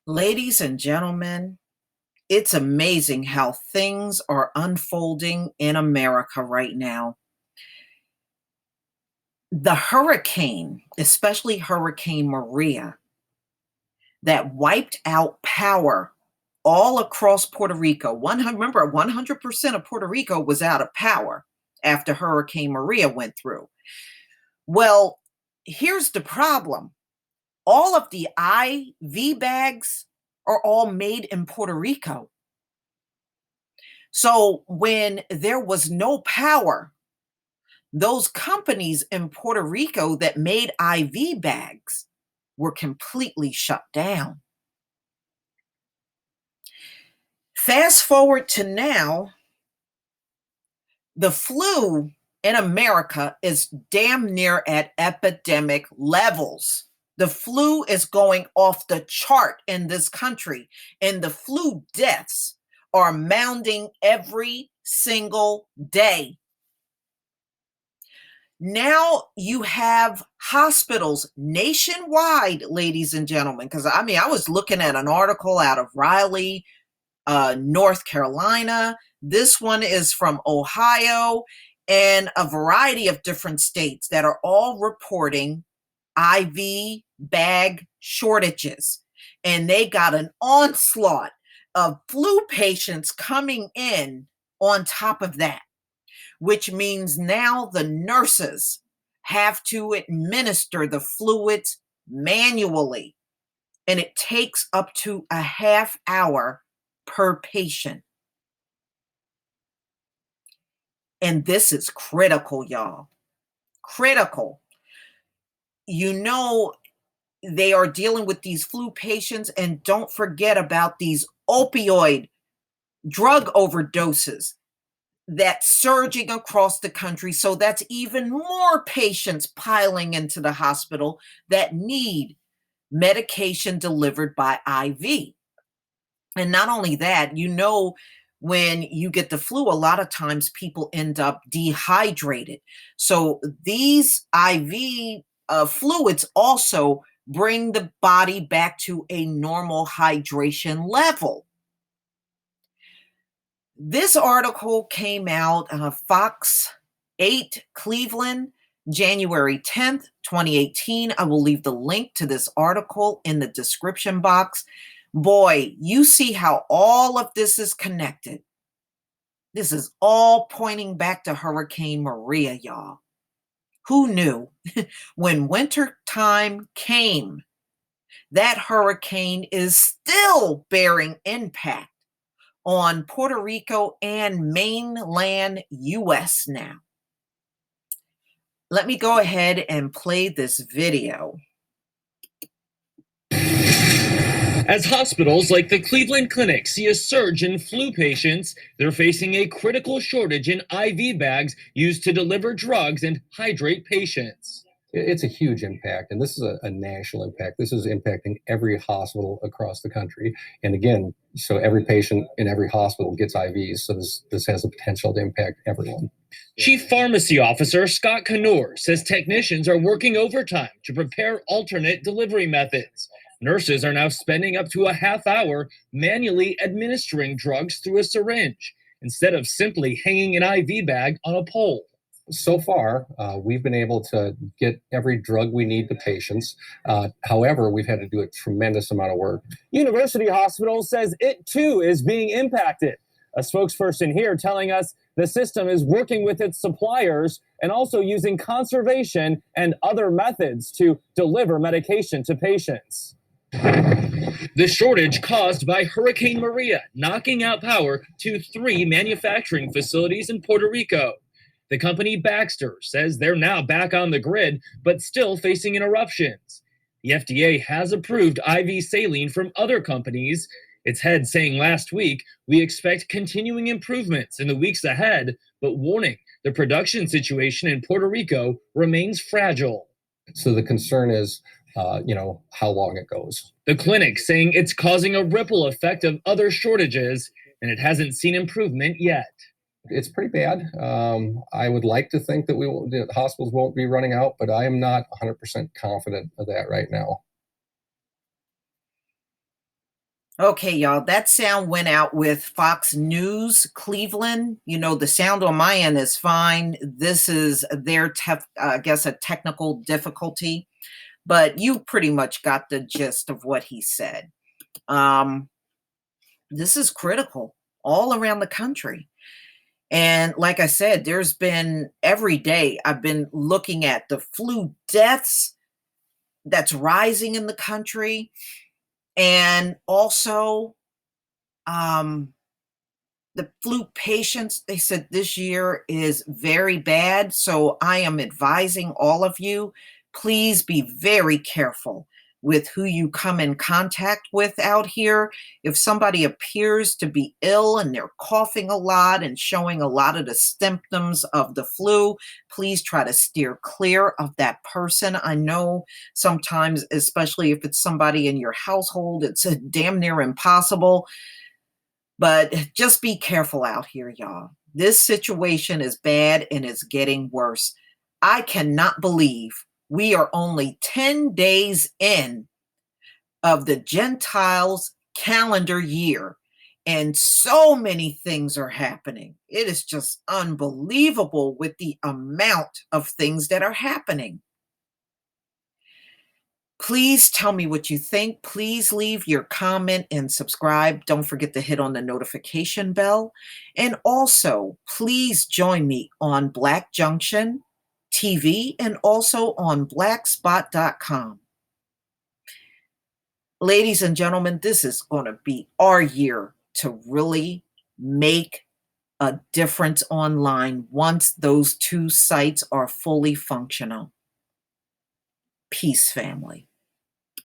Ladies and gentlemen, it's amazing how things are unfolding in America right now. The hurricane, especially Hurricane Maria, that wiped out power all across Puerto Rico. Remember, 100% of Puerto Rico was out of power after Hurricane Maria went through. Well, here's the problem. All of the IV bags are all made in Puerto Rico. So when there was no power, those companies in Puerto Rico that made IV bags were completely shut down. Fast forward to now, the flu in America is damn near at epidemic levels. The flu is going off the chart in this country, and the flu deaths are mounting every single day. Now you have hospitals nationwide, ladies and gentlemen, because I was looking at an article out of Raleigh, North Carolina. This one is from Ohio, and a variety of different states that are all reporting IV bag shortages. And they got an onslaught of flu patients coming in on top of that, which means now the nurses have to administer the fluids manually. And it takes up to a half hour per patient. And this is critical, y'all. Critical. You know, they are dealing with these flu patients, and don't forget about these opioid drug overdoses that's surging across the country. So that's even more patients piling into the hospital that need medication delivered by IV. And not only that, when you get the flu, a lot of times people end up dehydrated. So these IV fluids also bring the body back to a normal hydration level. This article came out Fox 8 Cleveland, January 10th, 2018. I will leave the link to this article in the description box. Boy, you see how all of this is connected. This is all pointing back to Hurricane Maria, y'all. Who knew? When winter time came, that hurricane is still bearing impact on Puerto Rico and mainland US now. Let me go ahead and play this video. As hospitals like the Cleveland Clinic see a surge in flu patients, they're facing a critical shortage in IV bags used to deliver drugs and hydrate patients. It's a huge impact, and this is a national impact. This is impacting every hospital across the country. And again, so every patient in every hospital gets IVs, so this has the potential to impact everyone. Chief Pharmacy Officer Scott Canor says technicians are working overtime to prepare alternate delivery methods. Nurses are now spending up to a half hour manually administering drugs through a syringe instead of simply hanging an IV bag on a pole. So far, we've been able to get every drug we need to patients. However, we've had to do a tremendous amount of work. University Hospital says it too is being impacted. A spokesperson here telling us the system is working with its suppliers and also using conservation and other methods to deliver medication to patients. The shortage caused by Hurricane Maria knocking out power to 3 manufacturing facilities in Puerto Rico. The company Baxter says they're now back on the grid, but still facing interruptions. The FDA has approved IV saline from other companies. Its head saying last week, we expect continuing improvements in the weeks ahead, but warning the production situation in Puerto Rico remains fragile. So the concern is, how long it goes. The clinic saying it's causing a ripple effect of other shortages, and it hasn't seen improvement yet. It's pretty bad. I would like to think that the hospitals won't be running out, but I am not 100% confident of that right now. Okay, y'all, that sound went out with Fox News Cleveland. The sound on my end is fine. This is their, I guess, a technical difficulty, but you pretty much got the gist of what he said. This is critical all around the country. And like I said, there's been every day I've been looking at the flu deaths that's rising in the country. And also, um, the flu patients, they said this year is very bad. So I am advising all of you, please be very careful with who you come in contact with out here. If somebody appears to be ill and they're coughing a lot and showing a lot of the symptoms of the flu, please try to steer clear of that person. I know sometimes, especially if it's somebody in your household, it's damn near impossible. But just be careful out here, y'all. This situation is bad and it's getting worse. I cannot believe we are only 10 days in of the Gentiles calendar year, and so many things are happening. It is just unbelievable with the amount of things that are happening. Please tell me what you think. Please leave your comment and subscribe. Don't forget to hit on the notification bell. And also, please join me on Black Junction TV and also on blackspot.com. Ladies and gentlemen, this is going to be our year to really make a difference online once those two sites are fully functional. Peace, family.